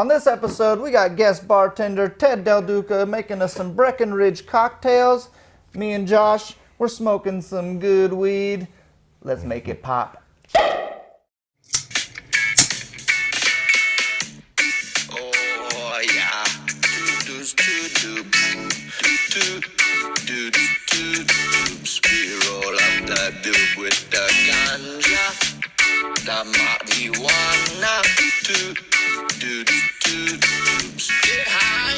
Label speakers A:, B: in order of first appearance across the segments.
A: On this episode, we got guest bartender Ted DelDuca making us some Breckenridge cocktails. Me and Josh, we're smoking some good weed. Let's make it pop.
B: Oh yeah, Doobes, Doobes. We roll up the doob with the ganja, the marijuana. Doobes, get high.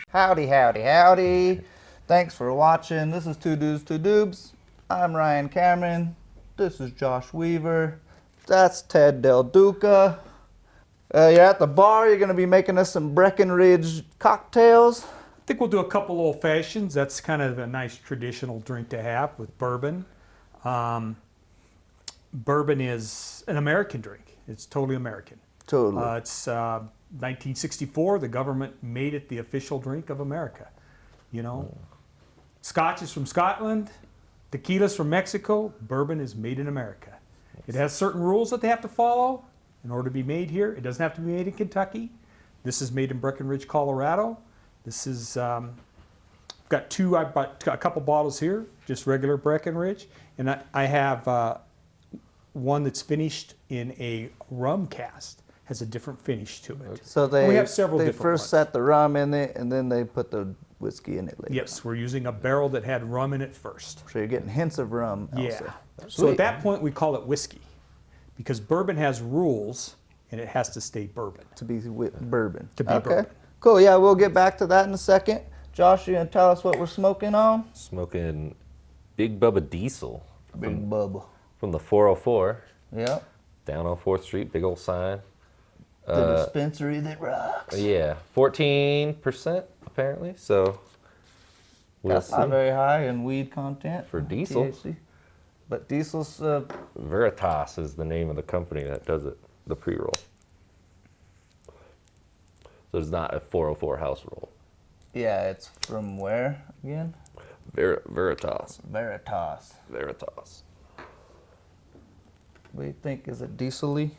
A: Howdy, howdy, howdy. Thanks for watching. This is Two Dudes, Two Doobes. I'm Ryan Cameron. This is Josh Weaver. That's Ted DelDuca. You're at the bar. You're going to be making us some Breckenridge cocktails.
C: I think we'll do a couple old fashions. That's kind of a nice traditional drink to have with bourbon. Bourbon is an American drink. It's totally American.
A: Totally.
C: It's 1964. The government made it the official drink of America. You know, Scotch is from Scotland. Tequila's from Mexico. Bourbon is made in America. It has certain rules that they have to follow in order to be made here. It doesn't have to be made in Kentucky. This is made in Breckenridge, Colorado. This is, I bought a couple bottles here, just regular Breckenridge. And I have one that's finished in a rum cast. Has a different finish to it.
A: So
C: we have several
A: they
C: different
A: first
C: ones.
A: set the rum in it, and then they put the whiskey in it later.
C: Yes, we're using a barrel that had rum in it first.
A: So you're getting hints of rum also.
C: Yeah. So at that point, we call it whiskey. Because bourbon has rules, and it has to stay bourbon.
A: To be bourbon.
C: To be bourbon.
A: Cool, yeah, we'll get back to that in a second. Josh, you gonna tell us what we're smoking on?
D: Smoking Big Bubba Diesel.
A: Big Bubba.
D: From the 404.
A: Yep.
D: Down on 4th Street, big old sign.
A: The dispensary that rocks.
D: Yeah, 14% apparently, so we'll
A: That's
D: see.
A: not very high in weed content.
D: For diesel.
A: THC. But diesel's,
D: Veritas is the name of the company that does it, the pre-roll. So it's not a 404 house roll.
A: yeah, it's from where again?
D: Veritas.
A: Veritas.
D: Veritas.
A: What do you think? Is it diesel-y?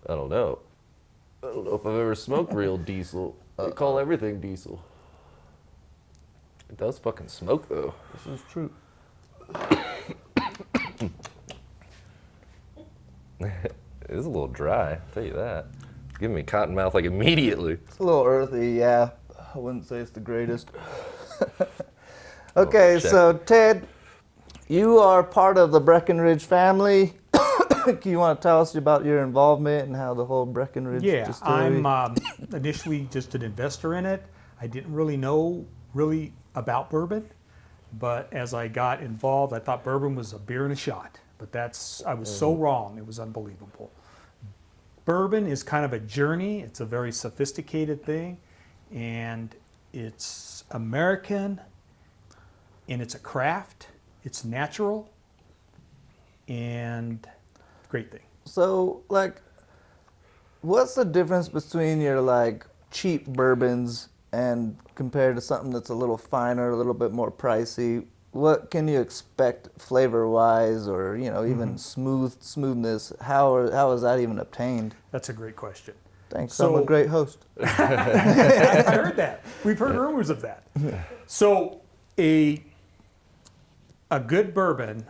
D: I don't know. I don't know if I've ever smoked real diesel. They call everything diesel. It does fucking smoke though.
A: This is true.
D: It is a little dry, I'll tell you that. It's giving me cotton mouth like immediately.
A: It's a little earthy, yeah. I wouldn't say it's the greatest. Okay,
D: check.
A: so Ted, you are part of the Breckenridge family. You want to tell us about your involvement and how the whole Breckenridge Distillery?
C: I'm initially just an investor in it. I didn't really know about bourbon, but as I got involved, I thought bourbon was a beer and a shot. But I was so wrong. It was unbelievable. Bourbon is kind of a journey. It's a very sophisticated thing, and it's American, and it's a craft. It's natural, and great thing.
A: So, like, what's the difference between your, like, cheap bourbons and compared to something that's a little finer, a little bit more pricey? What can you expect flavor-wise or, you know, even smoothness? How is that even obtained?
C: That's a great question.
A: Thanks,
C: So-
A: I'm a great host.
C: I heard that. We've heard rumors of that. So a good bourbon,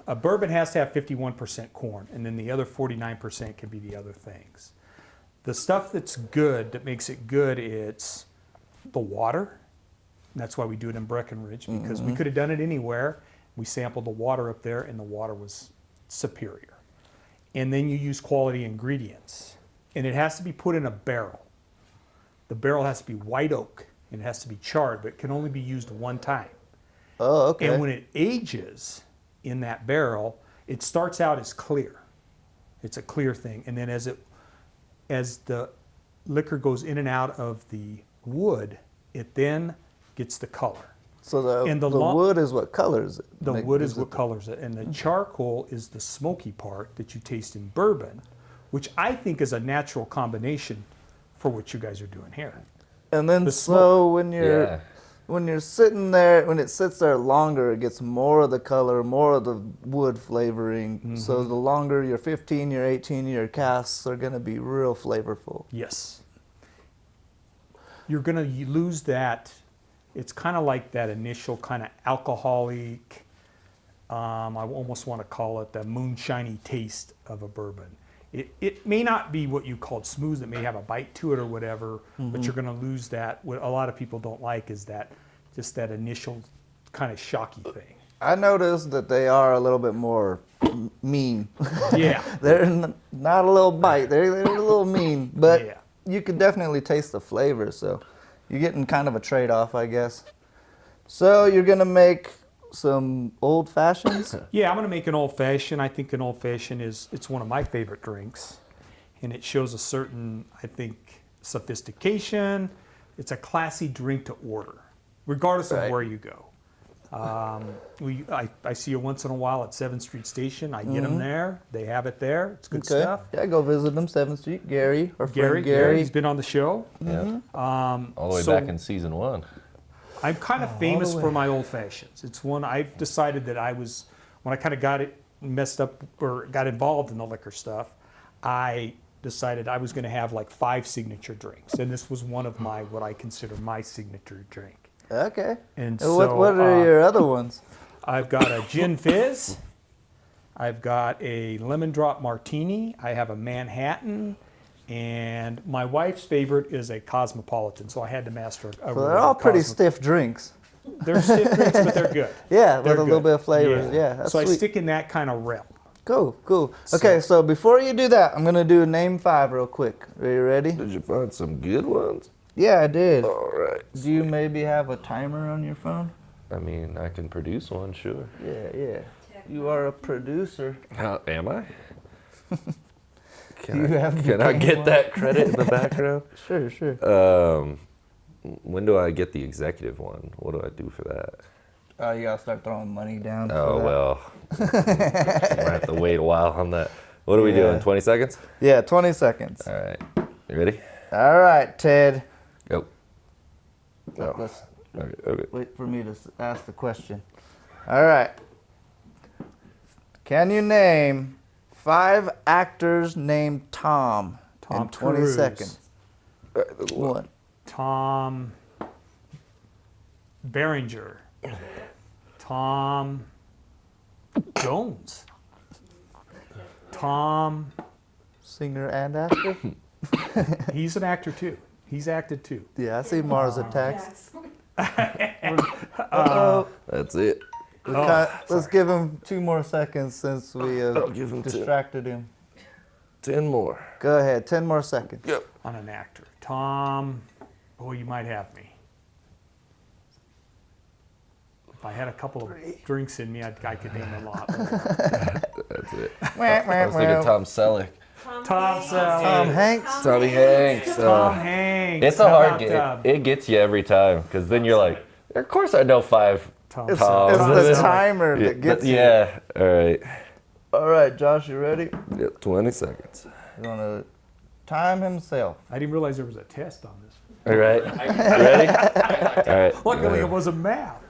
C: has to have 51% corn, and then the other 49% can be the other things. The stuff that's good, that makes it good, it's the water. That's why we do it in Breckenridge, because we could have done it anywhere. We sampled the water up there, and the water was superior. And then you use quality ingredients. And it has to be put in a barrel. The barrel has to be white oak, and it has to be charred, but it can only be used one time.
A: Oh, okay.
C: And when it ages in that barrel, it starts out as clear. It's a clear thing. And then as the liquor goes in and out of the wood, it then gets the color.
A: So the wood is what colors it.
C: The wood is what colors it. And the charcoal is the smoky part that you taste in bourbon, which I think is a natural combination for what you guys are doing here.
A: And then
C: the
A: so when you're
D: Yeah.
A: when you're sitting there, when it sits there longer, it gets more of the color, more of the wood flavoring. So the longer your 15, your 18-year casks are going to be real flavorful.
C: Yes. You're going to lose that. It's kind of like that initial kind of alcoholic, I almost want to call it the moonshiny taste of a bourbon. It may not be what you called smooth. It may have a bite to it or whatever, but you're going to lose that. What a lot of people don't like is that just that initial kind of shocky thing.
A: I noticed that they are a little bit more mean.
C: Yeah.
A: They're not a little bite. They're a little mean, but
C: Yeah.
A: you can definitely taste the flavor. So you're getting kind of a trade-off, I guess. So you're going to make some old fashions?
C: Yeah, I'm going to make an old fashioned. I think an old fashioned it's one of my favorite drinks, and it shows a certain, I think, sophistication. It's a classy drink to order, regardless of where you go. I see you once in a while at 7th Street Station. I get them there. They have it there. It's good stuff.
A: Yeah, go visit them, 7th Street. Gary, our friend
C: Gary,
A: Gary.
C: he's been on the show.
D: Yeah. All the way
C: so-
D: back in season 1.
C: I'm kind of famous for my old fashions. It's one I've decided that when I kind of got it messed up or got involved in the liquor stuff, I decided I was going to have like 5 signature drinks, and this was one of what I consider my signature drink.
A: Okay.
C: And
A: What are your other ones?
C: I've got a gin fizz. I've got a lemon drop martini. I have a Manhattan. And my wife's favorite is a Cosmopolitan, so I had to master a
A: So they're all pretty stiff drinks.
C: They're stiff drinks, but they're good.
A: Yeah,
C: They're
A: with a little
C: good.
A: bit of flavors. Yeah, that's
C: so
A: sweet.
C: I stick in that kind of realm.
A: Cool. Okay, so before you do that, I'm going to do name 5 real quick. Are you ready?
D: Did you find some good ones?
A: Yeah, I did.
D: All right.
A: Do you maybe have a timer on your phone?
D: I mean, I can produce one, sure.
A: Yeah. You are a producer.
D: How am I?
A: Do you have
D: Can I get that credit in the background?
A: Sure.
D: When do I get the executive one? What do I do for that?
A: Oh, you got to start throwing money down.
D: Oh,
A: for that.
D: well. I have to wait a while on that. What are we
A: Yeah.
D: doing, 20 seconds?
A: Yeah, 20 seconds.
D: All right. You ready?
A: All right, Ted.
D: Go. Oh.
A: Let's
D: Okay.
A: wait for me to ask the question. All right. Can you name 5 actors named Tom in 20
C: Cruise.
A: seconds? One.
C: Tom Berenger. Tom Jones. Tom,
A: Singer and actor?
C: he's an actor too. He's acted too.
A: Yeah, I see Mars Attacks.
D: That's it.
A: Let's give him 2 more seconds since we
D: I'll give him 10.
A: distracted him.
D: 10 more.
A: Go ahead, 10 more seconds.
D: Yep.
C: On an actor. Tom, you might have me. If I had a couple of drinks in me, I could name a lot.
D: That's it. I was thinking Tom Selleck.
C: Tom
A: Tom Hanks.
D: Tommy Hanks.
C: Tom Hanks.
D: It's a
C: How
D: hard
C: about,
D: game. It gets you every time because then you're like, of course I know 5
C: Tom.
A: It's
D: Toms.
A: the timer that gets you.
D: Yeah. All right.
A: All right, Josh, you ready?
D: Yep. 20 seconds.
A: He's going to time himself.
C: I didn't realize there was a test on this.
D: All right. Ready? All right.
C: Luckily, it wasn't math.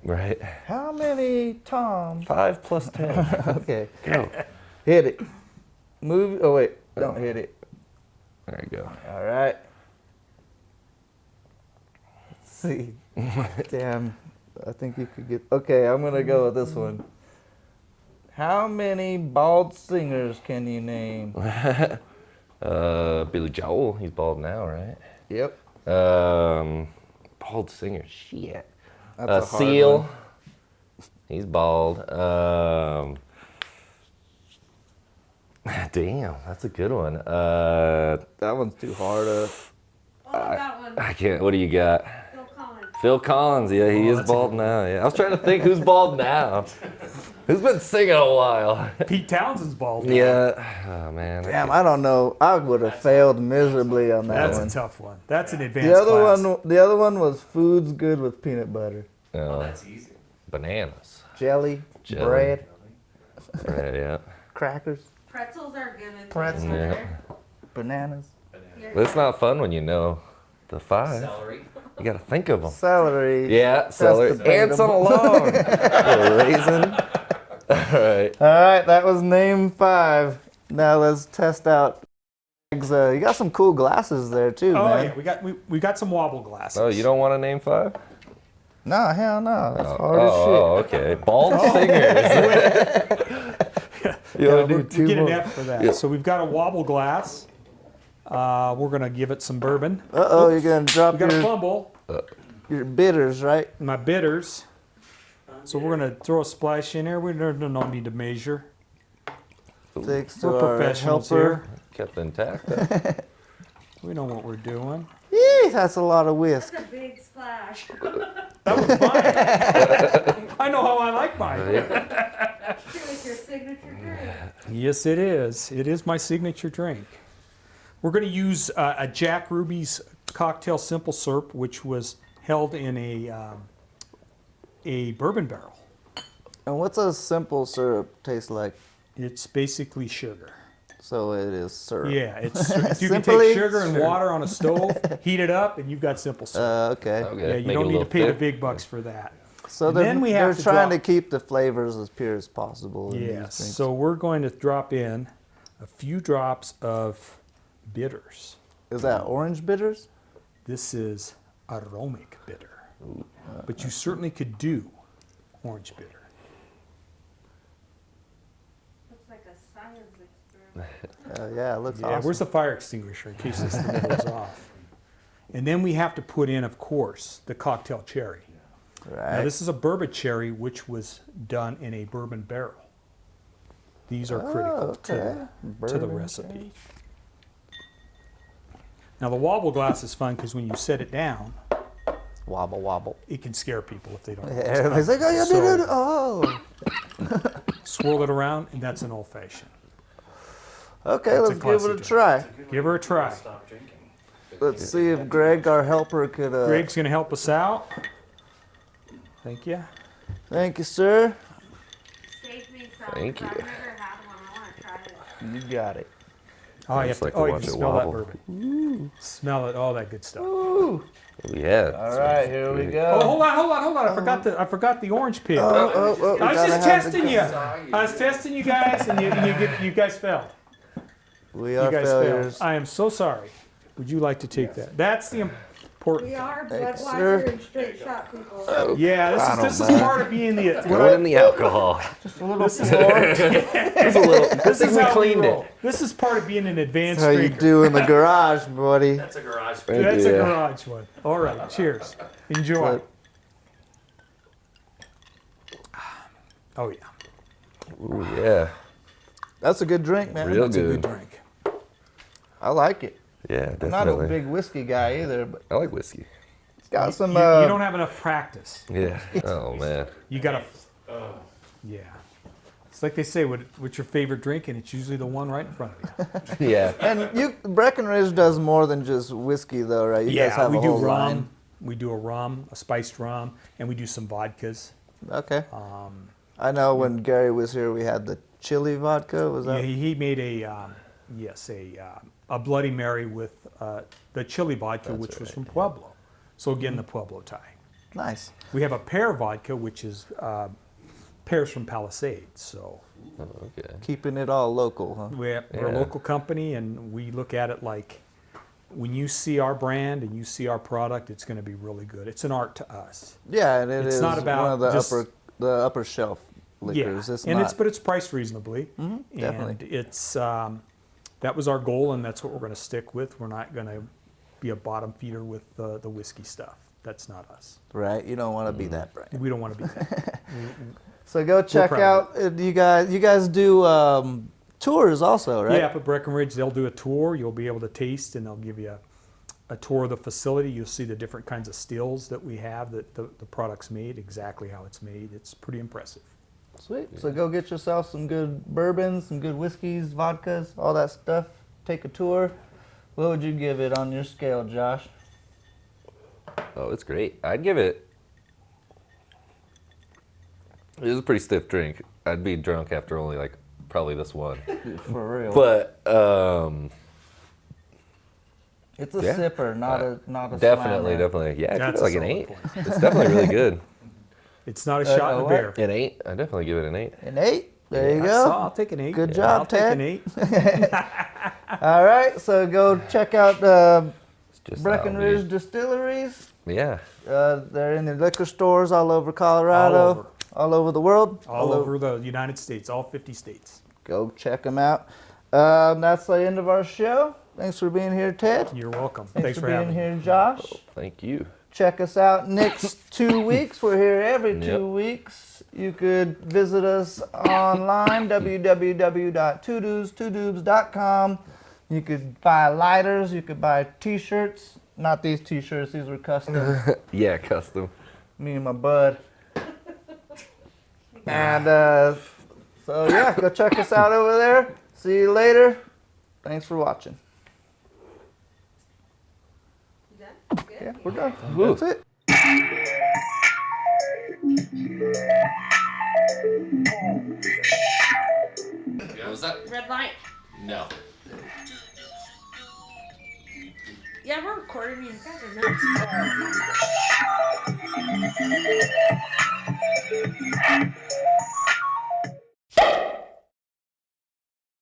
D: Right.
A: How many Toms?
D: 5 plus 10.
A: Okay.
D: Go.
A: Hit it. Move. Oh, wait. Don't hit it.
D: There you go.
A: All right. Let's see. Damn. I think you could get. Okay, I'm going to go with this one. How many bald singers can you name?
D: Billy Joel. He's bald now, right?
A: Yep.
D: Bald singer. Shit.
A: That's a hard
D: Seal.
A: one.
D: He's bald. Damn, that's a good one.
A: That one's too hard.
E: I got one.
D: I can't. What do you got?
E: Phil Collins.
D: Phil Collins. Yeah, he is
C: that's a
D: bald now. Yeah, I was trying to think who's bald now. Who's been singing a while?
C: Pete Townsend's bald. now.
D: Yeah. Oh man.
A: Damn, I don't know. I would have failed miserably on that
C: That's
A: one.
C: a tough one. That's an advanced
A: The other one was food's good with peanut butter,
D: No,
F: That's easy.
D: bananas.
A: jelly,
D: Jelly.
A: bread,
D: Right. Yeah.
A: crackers,
E: Pretzels are good with
A: Pretzels.
E: peanut
D: Yeah.
E: butter.
A: bananas.
D: But it's not fun when you know the 5.
F: Celery.
D: You gotta think of them.
A: Celery.
D: Yeah,
A: That's
D: celery. Ants on a log. A raisin. All right.
A: All right, that was name 5. Now let's test out. You got some cool glasses there too,
C: Oh
A: man.
C: yeah, we got some wobble glasses.
D: Oh, you don't want to name 5?
A: No, hell no. That's hard as shit.
D: Oh, okay. Bald singers. You want to do
C: We
D: 2
C: get an
D: more?
C: F for that.
D: Yeah.
C: So we've got a wobble glass. We're gonna give it some bourbon.
A: Uh-oh, you're going to drop
C: We got a fumble.
A: your bitters, right?
C: My bitters. So we're gonna throw a splash in there. We don't need to measure.
A: Thanks to
C: We're
A: our
C: professionals
A: helper.
D: Kept intact.
C: We know what we're doing.
A: Yee, that's a lot of whisk.
E: That's a big splash.
C: That was mine. I know how I like mine.
E: It's your signature drink.
C: Yes, it is. It is my signature drink. We're going to use a Jack Ruby's cocktail simple syrup, which was held in a bourbon barrel.
A: And what's a simple syrup taste like?
C: It's basically sugar.
A: So it is syrup.
C: Yeah, it's you can
A: Simply
C: take sugar and water on a stove, heat it up, and you've got simple syrup.
A: Okay.
D: Okay.
C: Yeah, you
D: Make it
C: don't
D: a
C: need to
D: little
C: pay the
D: thick.
C: big bucks for that.
A: So
C: And
A: they're,
C: then we
A: they're
C: have to
A: trying to
C: drop-
A: keep the flavors as pure as possible. in these
C: Yes.
A: drinks.
C: So we're going to drop in a few drops of bitters.
A: Is that orange bitters?
C: This is aromatic bitter, but you certainly could do orange bitter.
E: Looks like a science experiment.
A: Yeah, it looks
C: Yeah,
A: awesome.
C: where's the fire extinguisher in case this thing goes off? And then we have to put in, of course, the cocktail cherry.
A: right.
C: Now this is a bourbon cherry which was done in a bourbon barrel. These are critical to the
A: Bourbon
C: recipe. Now the wobble glass is fun because when you set it down,
A: Wobble, wobble.
C: it can scare people if they don't know.
A: Yeah,
C: what's
A: everybody's like, oh, you
C: So-
A: did it. Oh.
C: Swirl it around, and that's an old fashioned.
A: Okay,
C: That's a
A: let's give
C: classy
A: it a
C: drink.
A: try.
C: Give her a try.
A: Let's see if Greg, our helper, could.
C: Greg's going to help us out. Thank you.
A: Thank you, sir.
E: Save me some.
D: Thank
E: 'cause
D: you.
E: I've never had one. I want to try it.
A: You got it.
C: Oh, you
D: just
C: have to,
D: like to
C: you
D: watch
C: can
D: it
C: smell
D: wobble.
C: that bourbon. Smell it, all that good stuff.
A: Ooh.
D: Yeah.
A: All right, here we
C: Oh,
A: go.
C: hold on. I forgot the orange pit.
A: Oh,
C: I
A: we
C: was
A: gotta
C: just
A: have the-
C: testing you. I was testing you guys, and you guys fell.
A: We
C: You
A: are
C: guys
A: failures.
C: failed. I am so sorry. Would you like to take that? That's the important.
E: We are
A: Thanks,
E: Budweiser
A: sir.
E: and straight shot people.
C: Yeah, this is part of being the.
D: Throw in the alcohol.
C: This is
D: There's a little. Good
C: This
D: thing
C: is
D: we
C: how
D: cleaned
C: roll.
D: it.
C: This is part of being an advanced
A: How you
C: drinker.
A: do in the garage, buddy?
C: That's a
D: Thank you.
C: garage one. All right, cheers. Enjoy. Oh yeah,
D: Ooh, yeah.
A: That's a good drink, man.
D: Real
C: it's a
D: good.
C: good drink.
A: I like it.
D: Yeah,
A: I'm not a
D: definitely.
A: big whiskey guy either, but
D: I like whiskey.
A: it's got some.
C: You don't have enough practice.
D: Yeah. Oh man.
C: You gotta. Yeah. It's like they say, what's your favorite drink, and it's usually the one right in front of you.
D: Yeah.
A: And Breckenridge does more than just whiskey, though, right? You guys have
C: we
A: a
C: do
A: whole
C: rum.
A: line.
C: We do a rum, a spiced rum, and we do some vodkas.
A: Okay. I know when Gary was here, we had the chili vodka. Was
C: Yeah,
A: that?
C: he made a Bloody Mary with the chili vodka, which was from Pueblo. So again, the Pueblo tie.
A: Nice.
C: We have a pear vodka, which is pears from Palisades. So
D: Oh, okay.
A: Keeping it all local, huh?
C: we're a
D: Yeah.
C: local company, and we look at it like when you see our brand and you see our product, it's going to be really good. It's an art to us.
A: Yeah, and
C: It's not about
A: one of the
C: just-
A: upper shelf liquors.
C: Yeah,
A: It's
C: and
A: not.
C: but it's priced reasonably.
A: definitely.
C: And it's that was our goal, and that's what we're going to stick with. We're not going to be a bottom feeder with the whiskey stuff. That's not us.
A: Right. You don't want to be that brand.
C: We don't want to be that.
A: So go check
C: proud
A: out. You guys do tours also, right?
C: Yeah, up at Breckenridge, they'll do a tour. You'll be able to taste, and they'll give you a tour of the facility. You'll see the different kinds of stills that we have, that the product's made, exactly how it's made. It's pretty impressive.
A: Sweet. So go get yourself some good bourbons, some good whiskeys, vodkas, all that stuff. Take a tour. What would you give it on your scale, Josh?
D: Oh, it's great. I'd give it. It is a pretty stiff drink. I'd be drunk after only like probably this one.
A: For real.
D: But
A: It's a
D: Yeah.
A: sipper, not a
D: Definitely,
A: slammer.
D: definitely. Yeah, I give
C: That's
D: it like
C: a
D: an
C: solid
D: 8.
C: point.
D: It's definitely really good.
C: It's not a shot in a
A: what?
C: beer.
D: An 8? I definitely give it an 8.
A: An 8. There you
C: So
A: go.
C: I'll take an 8.
A: Good
C: Yeah,
A: job,
C: I'll take
A: Ted.
C: an 8.
A: All right, so go check out
D: It's just
A: Breckenridge
D: Aldi.
A: Distilleries.
D: Yeah.
A: They're in the liquor stores all over Colorado, all over the world,
C: All over the United States, all 50 states.
A: Go check them out. That's the end of our show. Thanks for being here, Ted.
C: You're welcome.
A: Thanks for
C: having
A: being
C: me.
A: here, Josh.
D: Thank you.
A: Check us out next 2 weeks. We're here every 2
D: Yep.
A: weeks. You could visit us online, www.twodoobes.com. You could buy lighters. You could buy T-shirts. Not these T-shirts. These were custom.
D: Yeah, custom.
A: Me and my bud. And so yeah, go check us out over there. See you later. Thanks for watching.
E: You done? Good?
A: Yeah, we're done. That's it.
D: What was that?
E: Red light.
D: No.
E: Yeah, we're recording you. You guys are nuts.